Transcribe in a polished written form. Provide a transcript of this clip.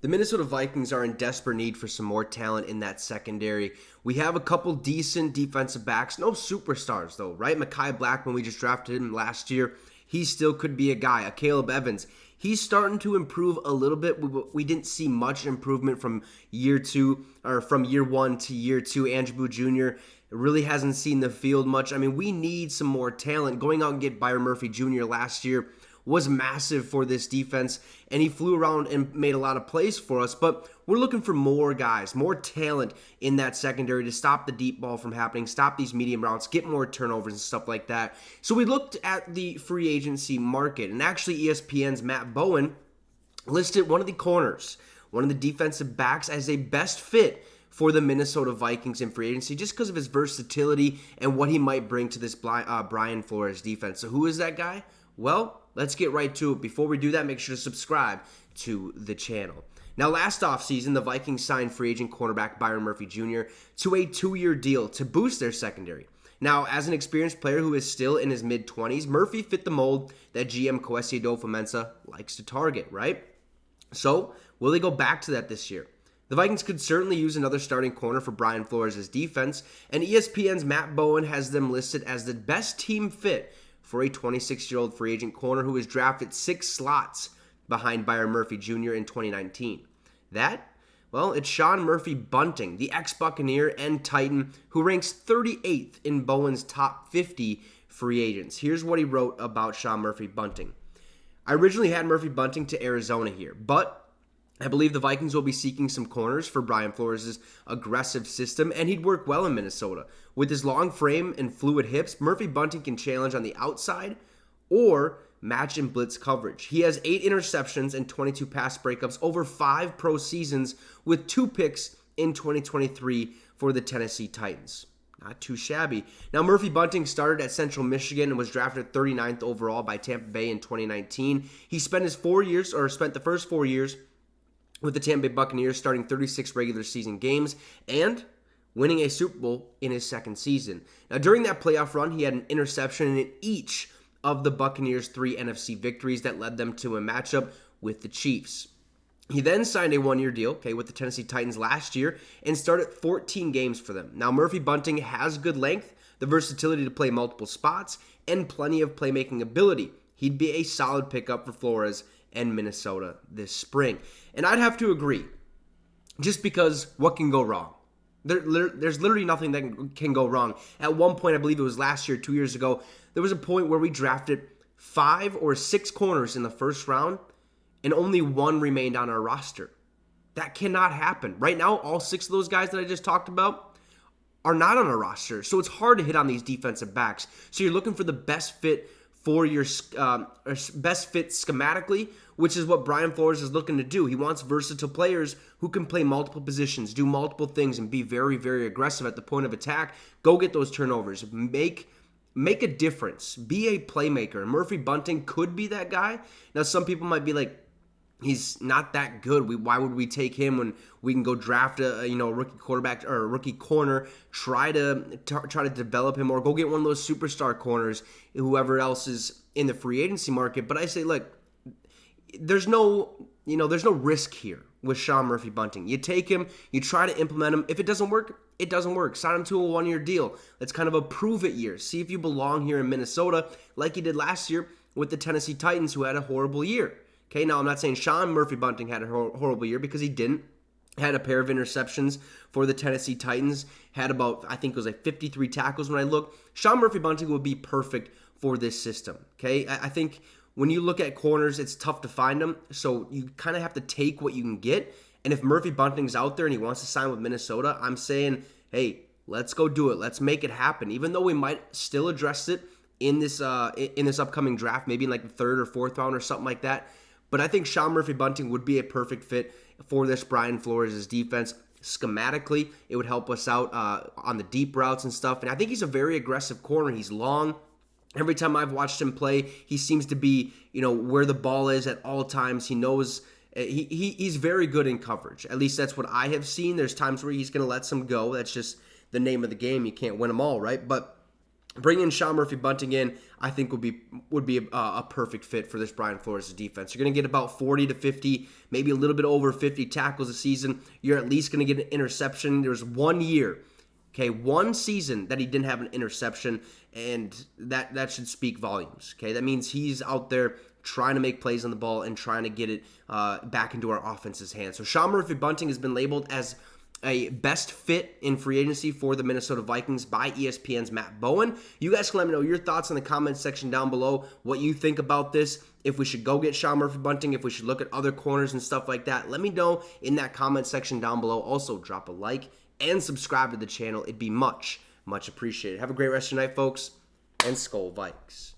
The Minnesota Vikings are in desperate need for some more talent in that secondary. We have a couple decent defensive backs, no superstars though, right? Mekhi Blackman, we just drafted him last year. He still could be a guy. A Caleb Evans, he's starting to improve a little bit. We didn't see much improvement from year one to year two. Andrew Jr. really hasn't seen the field much. I mean, we need some more talent. Going out and get Byron Murphy Jr. last year was massive for this defense, and he flew around and made a lot of plays for us, but we're looking for more guys, more talent in that secondary to stop the deep ball from happening, stop these medium routes, get more turnovers and stuff like that. So we looked at the free agency market, and actually ESPN's Matt Bowen listed one of the corners, one of the defensive backs as a best fit for the Minnesota Vikings in free agency just because of his versatility and what he might bring to this Brian Flores defense. So who is that guy? Well, let's get right to it. Before we do that, make sure to subscribe to the channel. Now, last offseason, the Vikings signed free agent cornerback Byron Murphy Jr. to a 2-year deal to boost their secondary. Now, as an experienced player who is still in his mid-20s, Murphy fit the mold that GM Kwesi Adolfo-Mensah likes to target, right? So, will they go back to that this year? The Vikings could certainly use another starting corner for Brian Flores' defense, and ESPN's Matt Bowen has them listed as the best team fit for a 26-year-old free agent corner who was drafted 6 slots behind Byron Murphy Jr. in 2019. Well, it's Sean Murphy-Bunting, the ex-Buccaneer and Titan, who ranks 38th in Bowen's top 50 free agents. Here's what he wrote about Sean Murphy-Bunting. I originally had Murphy-Bunting to Arizona here, but I believe the Vikings will be seeking some corners for Brian Flores' aggressive system, and he'd work well in Minnesota. With his long frame and fluid hips, Murphy-Bunting can challenge on the outside or match in blitz coverage. He has 8 interceptions and 22 pass breakups over 5 pro seasons with 2 picks in 2023 for the Tennessee Titans. Not too shabby. Now, Murphy-Bunting started at Central Michigan and was drafted 39th overall by Tampa Bay in 2019. He spent the first 4 years with the Tampa Bay Buccaneers, starting 36 regular season games and winning a Super Bowl in his second season. Now, during that playoff run, he had an interception in each of the Buccaneers' 3 NFC victories that led them to a matchup with the Chiefs. He then signed a 1-year deal, with the Tennessee Titans last year and started 14 games for them. Now, Murphy-Bunting has good length, the versatility to play multiple spots, and plenty of playmaking ability. He'd be a solid pickup for Flores and Minnesota this spring. And I'd have to agree, just because what can go wrong? There's literally nothing that can go wrong. At one point, I believe it was last year, 2 years ago, there was a point where we drafted 5 or 6 corners in the first round, and only 1 remained on our roster. That cannot happen. Right now, all 6 of those guys that I just talked about are not on our roster, so it's hard to hit on these defensive backs. So you're looking for the best fit for your best fit schematically, which is what Brian Flores is looking to do. He wants versatile players who can play multiple positions, do multiple things, and be very, very aggressive at the point of attack. Go get those turnovers. Make a difference. Be a playmaker. Murphy-Bunting could be that guy. Now, some people might be like, he's not that good. Why would we take him when we can go draft a rookie quarterback or a rookie corner, try to develop him, or go get one of those superstar corners, whoever else is in the free agency market? But I say, look, there's no risk here with Sean Murphy-Bunting. You take him, you try to implement him. If it doesn't work, it doesn't work. Sign him to a 1-year deal. That's kind of a prove-it year. See if you belong here in Minnesota, like you did last year with the Tennessee Titans, who had a horrible year. Okay, now I'm not saying Sean Murphy-Bunting had a horrible year, because he didn't. Had a pair of interceptions for the Tennessee Titans. Had about, I think it was like 53 tackles when I looked. Sean Murphy-Bunting would be perfect for this system. Okay, I think when you look at corners, it's tough to find them. So you kind of have to take what you can get. And if Murphy-Bunting's out there and he wants to sign with Minnesota, I'm saying, hey, let's go do it. Let's make it happen. Even though we might still address it in this upcoming draft, maybe in like the 3rd or 4th round or something like that. But I think Sean Murphy-Bunting would be a perfect fit for this Brian Flores' defense. Schematically, it would help us out on the deep routes and stuff. And I think he's a very aggressive corner. He's long. Every time I've watched him play, he seems to be, where the ball is at all times. He knows he's very good in coverage. At least that's what I have seen. There's times where he's going to let some go. That's just the name of the game. You can't win them all, right? But Bringing Sean Murphy-Bunting in, I think would be a perfect fit for this Brian Flores defense. You're going to get about 40 to 50, maybe a little bit over 50 tackles a season. You're at least going to get an interception. There's 1 year, okay, 1 season that he didn't have an interception, and that should speak volumes. Okay, that means he's out there trying to make plays on the ball and trying to get it back into our offense's hands. So Sean Murphy-Bunting has been labeled as a best fit in free agency for the Minnesota Vikings by ESPN's Matt Bowen. You guys can let me know your thoughts in the comments section down below, what you think about this, if we should go get Sean Murphy-Bunting, if we should look at other corners and stuff like that. Let me know in that comment section down below. Also, drop a like and subscribe to the channel. It'd be much, much appreciated. Have a great rest of your night, folks, and Skol Vikes.